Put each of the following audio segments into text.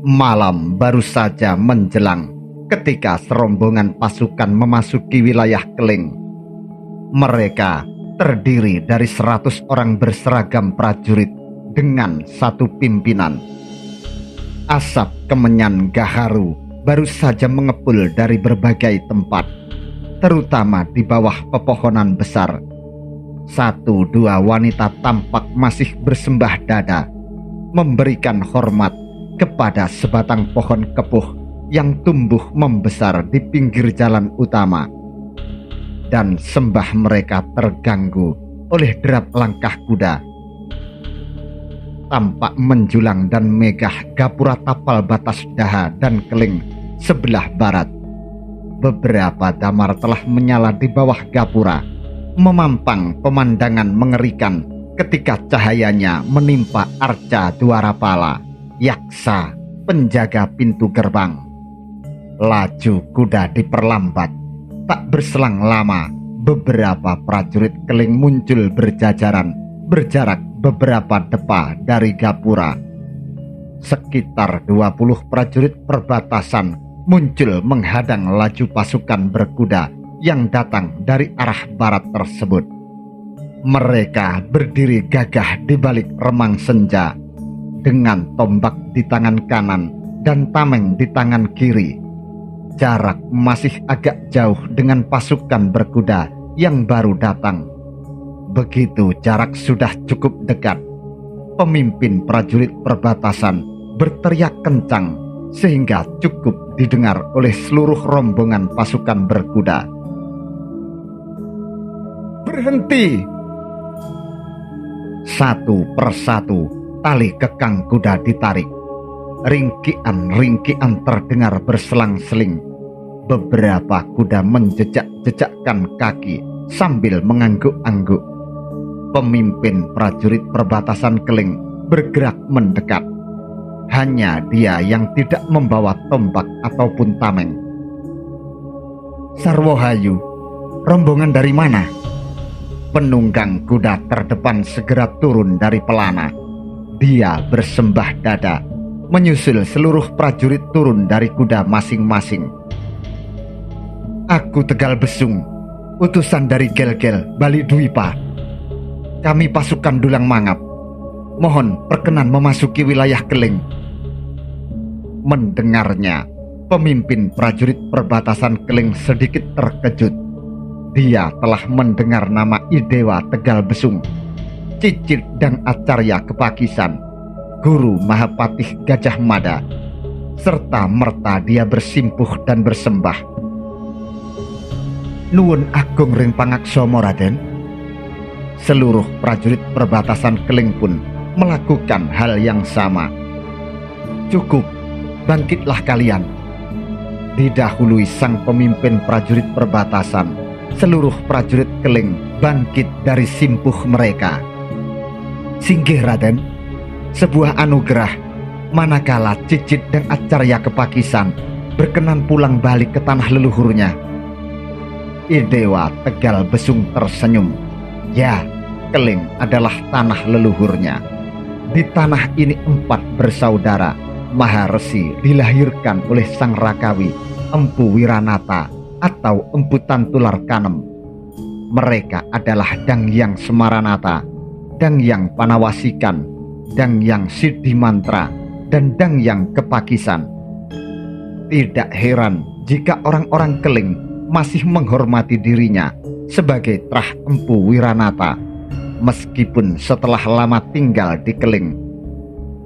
Malam baru saja menjelang ketika serombongan pasukan memasuki wilayah Keling. Mereka terdiri dari 100 orang berseragam prajurit dengan satu pimpinan. Asap kemenyan gaharu baru saja mengepul dari berbagai tempat, terutama di bawah pepohonan besar. 1-2 wanita tampak masih bersembah dada, memberikan hormat kepada sebatang pohon kepuh yang tumbuh membesar di pinggir jalan utama. Dan sembah mereka terganggu oleh derap langkah kuda. Tampak menjulang dan megah gapura tapal batas Daha dan Keling sebelah barat. Beberapa damar telah menyala di bawah gapura, memampang pemandangan mengerikan ketika cahayanya menimpa arca Dwarapala, yaksa penjaga pintu gerbang. Laju kuda diperlambat. Tak berselang lama, beberapa prajurit Keling muncul berjajaran, berjarak beberapa depa dari gapura. Sekitar 20 prajurit perbatasan muncul menghadang laju pasukan berkuda yang datang dari arah barat tersebut. Mereka berdiri gagah di balik remang senja, dengan tombak di tangan kanan dan tameng di tangan kiri. Jarak masih agak jauh dengan pasukan berkuda yang baru datang. Begitu jarak sudah cukup dekat, pemimpin prajurit perbatasan berteriak kencang sehingga cukup didengar oleh seluruh rombongan pasukan berkuda. Berhenti! Satu persatu tali kekang kuda ditarik. Ringkian-ringkian terdengar berselang-seling. Beberapa kuda menjejak-jejakkan kaki sambil mengangguk-angguk. Pemimpin prajurit perbatasan Keling bergerak mendekat. Hanya dia yang tidak membawa tombak ataupun tameng. Sarwohayu, rombongan dari mana? Penunggang kuda terdepan segera turun dari pelana. Dia bersembah dada, menyusul seluruh prajurit turun dari kuda masing-masing. Aku Tegal Besung, utusan dari Gel-Gel Bali Dwipa. Kami pasukan Dulang Mangap. Mohon perkenan memasuki wilayah Keling. Mendengarnya, pemimpin prajurit perbatasan Keling sedikit terkejut. Dia telah mendengar nama Idewa Tegal Besung, Cicit dan Acarya Kepakisan, Guru Mahapatih Gajah Mada, serta merta dia bersimpuh dan bersembah. Nuwun agung ring pangaksomo Raden. Seluruh prajurit perbatasan Keling pun melakukan hal yang sama. Cukup, bangkitlah kalian. Didahului sang pemimpin prajurit perbatasan, seluruh prajurit Keling bangkit dari simpuh mereka. Singgih Raden, sebuah anugerah manakala Cicit dan Acarya Kepakisan berkenan pulang balik ke tanah leluhurnya. Idewa Tegal Besung tersenyum. Ya, Keling adalah tanah leluhurnya. Di tanah ini 4 bersaudara Maharesi dilahirkan oleh sang Rakawi Empu Wiranata atau Empu Tantular Kanem. Mereka adalah Dangyang Semaranata, Dangyang Panawasikan, Dangyang Siddhimantra, dan Dangyang Kepakisan. Tidak heran jika orang-orang Keling masih menghormati dirinya sebagai Trah Empu Wiranata, meskipun setelah lama tinggal di Keling.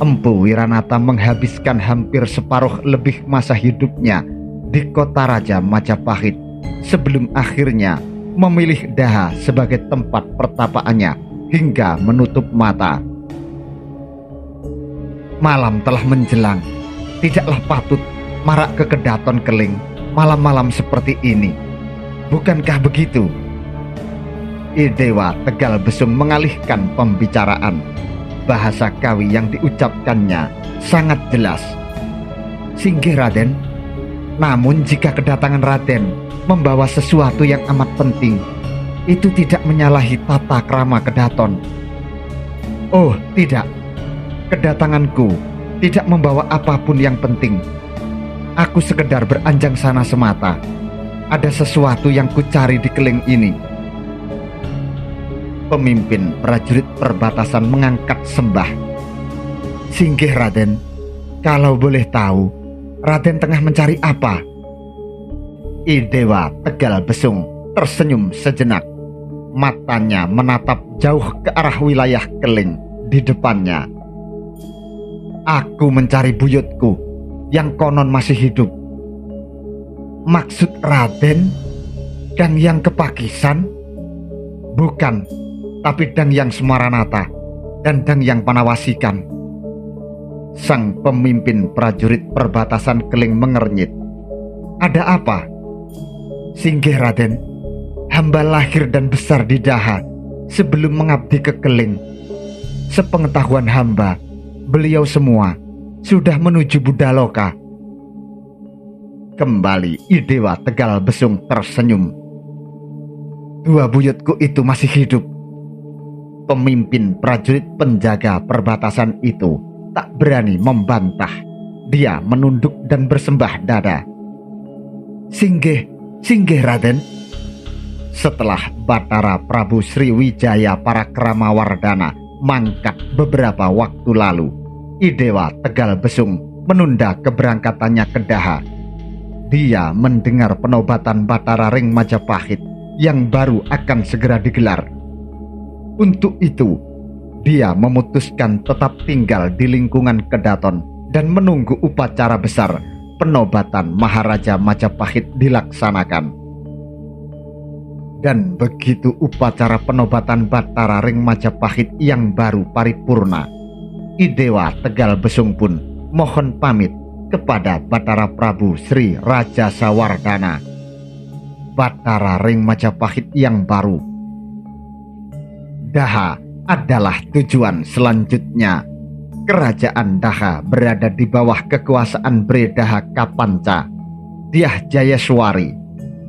Empu Wiranata menghabiskan hampir separuh lebih masa hidupnya di kota Raja Majapahit sebelum akhirnya memilih Daha sebagai tempat pertapaannya hingga menutup mata. Malam telah menjelang, tidaklah patut marak ke Kedaton Keling malam-malam seperti ini. Bukankah begitu? Idewa Tegal Besung mengalihkan pembicaraan. Bahasa Kawi yang diucapkannya sangat jelas. Singgih Raden, namun jika kedatangan Raden membawa sesuatu yang amat penting, itu tidak menyalahi tata krama Kedaton. Oh tidak, kedatanganku tidak membawa apapun yang penting. Aku sekedar beranjang sana semata. Ada sesuatu yang kucari di keling ini. Pemimpin prajurit perbatasan mengangkat sembah. Singgih Raden, kalau boleh tahu, Raden tengah mencari apa? Idewa Tegal Besung tersenyum sejenak. Matanya menatap jauh ke arah wilayah keling di depannya. Aku mencari buyutku yang konon masih hidup. Maksud Raden, Dang Yang Kepakisan? Bukan, tapi Dang Yang Semaranata dan Dang Yang Panawasikan. Sang pemimpin prajurit perbatasan keling mengernyit. Ada apa? Singgih Raden, hamba lahir dan besar di Daha sebelum mengabdi ke keling. Sepengetahuan hamba, beliau semua sudah menuju Budaloka. Kembali Idewa Tegal Besung tersenyum. Dua buyutku itu masih hidup. Pemimpin prajurit penjaga perbatasan itu tak berani membantah. Dia menunduk dan bersembah dada. Singgih, singgih Raden. Setelah Batara Prabu Sriwijaya Parakramawardhana mangkat beberapa waktu lalu, Idewa Tegal Besung menunda keberangkatannya ke Daha. Dia mendengar penobatan Batara Ring Majapahit yang baru akan segera digelar. Untuk itu, dia memutuskan tetap tinggal di lingkungan Kedaton dan menunggu upacara besar penobatan Maharaja Majapahit dilaksanakan. Dan begitu upacara penobatan Batara Ring Majapahit yang baru paripurna, Idewa Tegal Besung pun mohon pamit kepada Batara Prabu Sri Raja Sawardhana. Batara Ring Majapahit yang baru. Daha adalah tujuan selanjutnya. Kerajaan Daha berada di bawah kekuasaan Bredaha Kapanca, Dyah Jayaswari,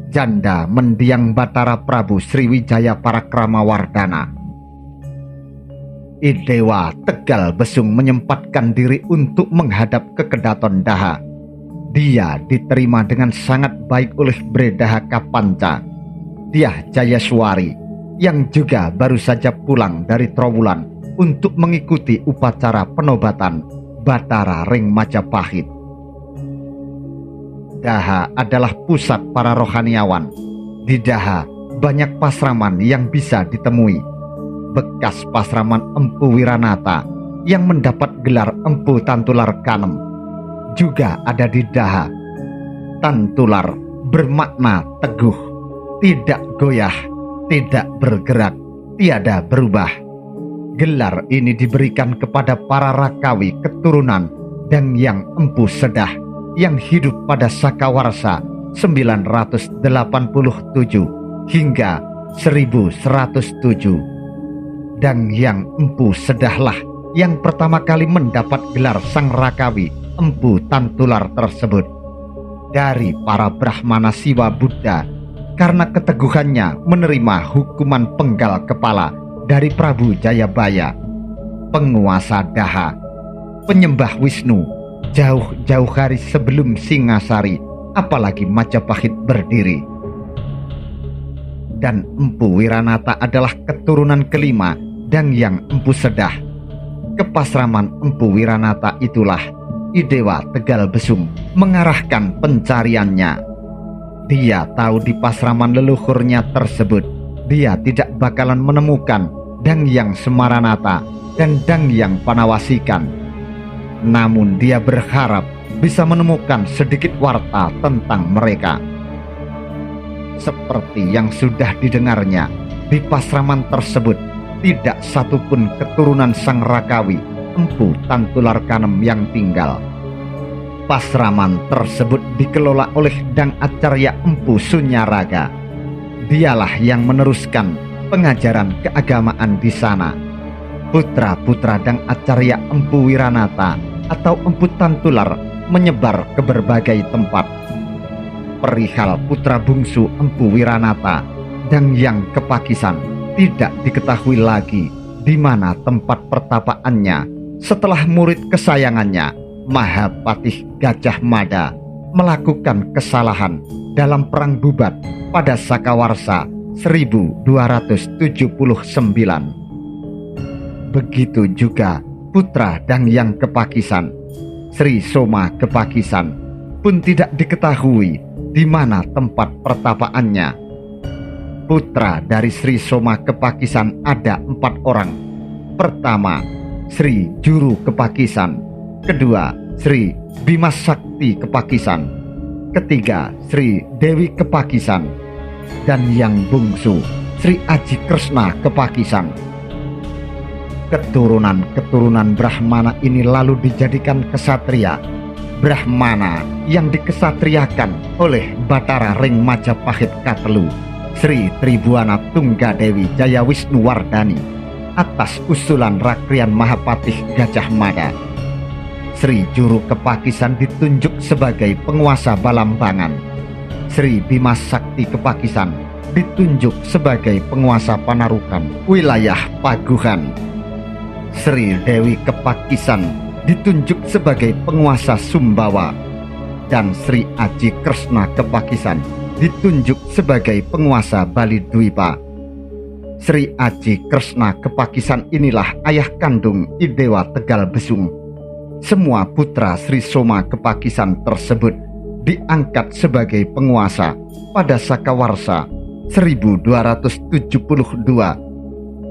janda mendiang Batara Prabu Sriwijaya Parakramawardhana. Idewa Tegal Besung menyempatkan diri untuk menghadap ke Kedaton Daha. Dia diterima dengan sangat baik oleh Bredaha Kapanca, Dyah Jayaswari, yang juga baru saja pulang dari Trowulan untuk mengikuti upacara penobatan Batara Ring Majapahit. Daha adalah pusat para rohaniawan. Di Daha banyak pasraman yang bisa ditemui. Bekas pasraman Empu Wiranata yang mendapat gelar Empu Tantular Kanem juga ada di Daha. Tantular bermakna teguh, tidak goyah, tidak bergerak, tiada berubah. Gelar ini diberikan kepada para Rakawi keturunan Dang Yang Empu Sedah yang hidup pada Sakawarsa 987 hingga 1107. Dang Yang Empu Sedahlah yang pertama kali mendapat gelar Sang Rakawi Empu Tantular tersebut dari para Brahmana Siwa Buddha karena keteguhannya menerima hukuman penggal kepala dari Prabu Jayabaya, penguasa Daha, penyembah Wisnu, jauh-jauh hari sebelum Singasari, apalagi Majapahit berdiri. Dan Empu Wiranata adalah keturunan kelima Dang Yang Empu Sedah. Kepasraman Empu Wiranata itulah Idewa Tegal Besung mengarahkan pencariannya. Dia tahu di pasraman leluhurnya tersebut dia tidak bakalan menemukan Dang Yang Semaranata dan Dang Yang Panawasikan. Namun dia berharap bisa menemukan sedikit warta tentang mereka. Seperti yang sudah didengarnya, di pasraman tersebut tidak satupun keturunan Sang Rakawi Empu Tantular Kanem yang tinggal. Pasraman tersebut dikelola oleh Dang Acarya Empu Sunyaraga. Dialah yang meneruskan pengajaran keagamaan di sana. Putra-putra Dang Acarya Empu Wiranata atau Empu Tantular menyebar ke berbagai tempat. Perihal putra bungsu Empu Wiranata, Dang Yang Kepakisan, tidak diketahui lagi di mana tempat pertapaannya setelah murid kesayangannya Mahapatih Gajah Mada melakukan kesalahan dalam Perang Bubat pada Sakawarsa 1279. Begitu juga putra Dangyang Kepakisan, Sri Soma Kepakisan, pun tidak diketahui di mana tempat pertapaannya. Putra dari Sri Soma Kepakisan ada 4 orang. Pertama, Sri Juru Kepakisan. Kedua, Sri Bima Sakti Kepakisan. Ketiga, Sri Dewi Kepakisan. Dan yang bungsu, Sri Aji Kresna Kepakisan. Keturunan-keturunan Brahmana ini lalu dijadikan kesatria. Brahmana yang dikesatriakan oleh Batara Ring Majapahit Katelu, Sri Tribuana Tunggadewi Jaya Wisnuwardani, atas usulan Rakrian Mahapatih Gajah Mada. Sri Juru Kepakisan ditunjuk sebagai penguasa Balambangan. Sri Bima Sakti Kepakisan ditunjuk sebagai penguasa Panarukan, wilayah Paguhan. Sri Dewi Kepakisan ditunjuk sebagai penguasa Sumbawa, dan Sri Aji Kresna Kepakisan ditunjuk sebagai penguasa Bali Dwipa. Sri Aji Kresna Kepakisan inilah ayah kandung Idewa Tegal Besung. Semua putra Sri Soma Kepakisan tersebut diangkat sebagai penguasa pada Sakawarsa 1272,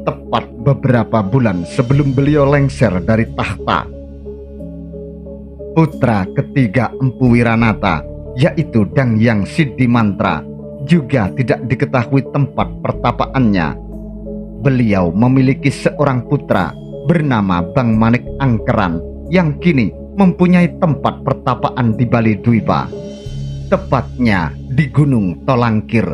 tepat beberapa bulan sebelum beliau lengser dari tahta. Putra ketiga Empu Wiranata, yaitu Dangyang Siddhimantra, juga tidak diketahui tempat pertapaannya. Beliau memiliki seorang putra bernama Bang Manik Angkeran yang kini mempunyai tempat pertapaan di Bali Dwipa, tepatnya di Gunung Tolangkir.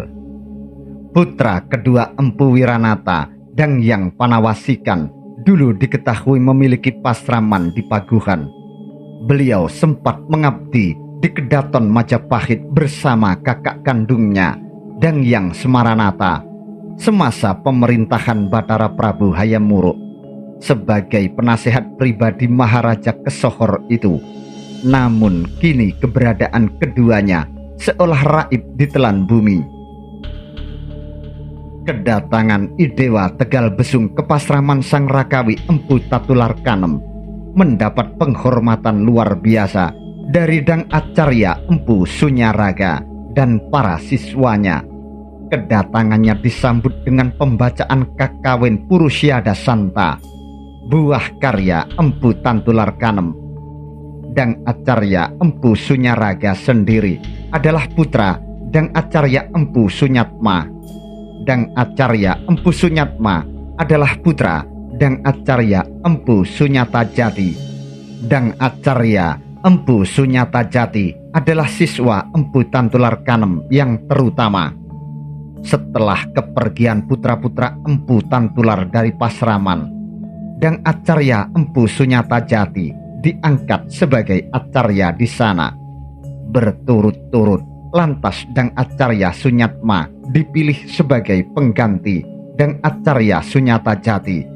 Putra kedua Empu Wiranata, Dangyang Panawasikan, dulu diketahui memiliki pasraman di Paguhan. Beliau sempat mengabdi di Kedaton Majapahit bersama kakak kandungnya, Dangyang Semaranata, semasa pemerintahan Batara Prabu Hayam Wuruk sebagai penasehat pribadi Maharaja Kesohor itu. Namun kini keberadaan keduanya seolah raib ditelan bumi. Kedatangan Idewa Tegal Besung ke pasraman Sang Rakawi Empu Tatularkanem mendapat penghormatan luar biasa dari Dang Acarya Empu Sunyaraga dan para siswanya. Kedatangannya disambut dengan pembacaan Kakawin Purusyada Santa, buah karya Empu Tantularkanem. Dang Acarya Empu Sunyaraga sendiri adalah putra Dang Acarya Empu Sunyatma. Dang Acarya Empu Sunyatma adalah putra Dang Acarya Empu Sunyata Jati. Dang Acarya Empu Sunyata Jati adalah siswa Empu Tantularkanem yang terutama. Setelah kepergian putra-putra Empu Tantular dari pasraman, Dang Acarya Empu Sunyata Jati diangkat sebagai acarya di sana. Berturut-turut lantas Dang Acarya Sunyatma dipilih sebagai pengganti Dang Acarya Sunyata Jati.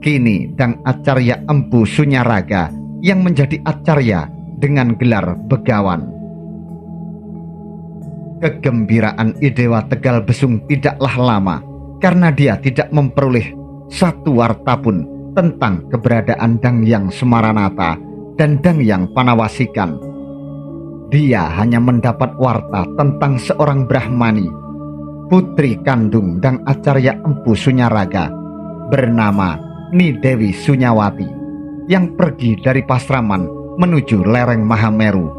Kini Dang Acarya Empu Sunyaraga yang menjadi acarya dengan gelar Begawan. Kegembiraan Idewa Tegal Besung tidaklah lama, karena dia tidak memperoleh satu warta pun tentang keberadaan Dangyang Semaranata dan Dangyang Panawasikan. Dia hanya mendapat warta tentang seorang Brahmani, putri kandung Dang Acarya Empu Sunyaraga, bernama Ni Dewi Sunyawati, yang pergi dari pasraman menuju lereng Mahameru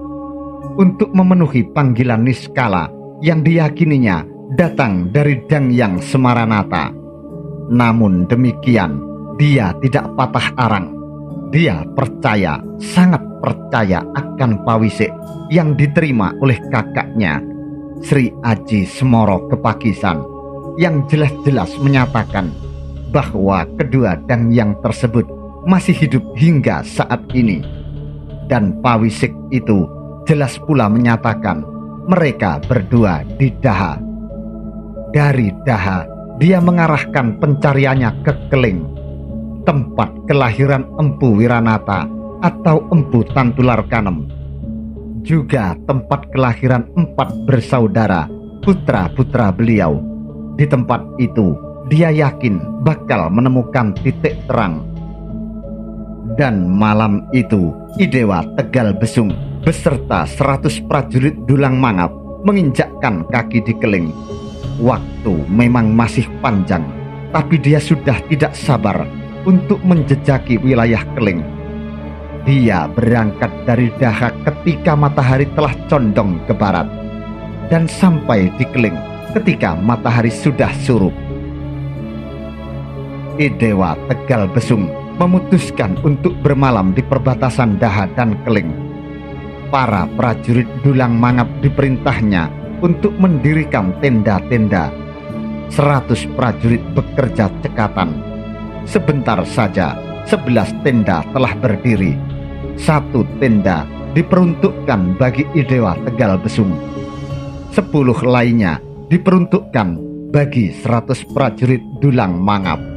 untuk memenuhi panggilan niskala yang diyakininya datang dari Dangyang Semaranata. Namun demikian, dia tidak patah arang. Dia percaya, sangat percaya akan pawisik yang diterima oleh kakaknya, Sri Aji Semoro Kepakisan, yang jelas-jelas menyatakan bahwa kedua Dangyang tersebut masih hidup hingga saat ini. Dan pawisik itu jelas pula menyatakan mereka berdua di Daha. Dari Daha, dia mengarahkan pencariannya ke Keling, tempat kelahiran Empu Wiranata atau Empu Tantular Kanem, juga tempat kelahiran 4 bersaudara putra-putra beliau. Di tempat itu dia yakin bakal menemukan titik terang. Dan malam itu Idewa Tegal Besung beserta 100 prajurit Dulang Mangap menginjakkan kaki di Keling. Waktu memang masih panjang, tapi dia sudah tidak sabar untuk menjejaki wilayah Keling. Dia berangkat dari Daha ketika matahari telah condong ke barat, dan sampai di Keling ketika matahari sudah surup. Idewa Tegal Besung memutuskan untuk bermalam di perbatasan Daha dan Keling. Para prajurit Dulang Mangap diperintahnya untuk mendirikan tenda-tenda. 100 prajurit bekerja cekatan. Sebentar saja 11 tenda telah berdiri. 1 tenda diperuntukkan bagi Idewa Tegal Besung. 10 lainnya diperuntukkan bagi 100 prajurit Dulang Mangap.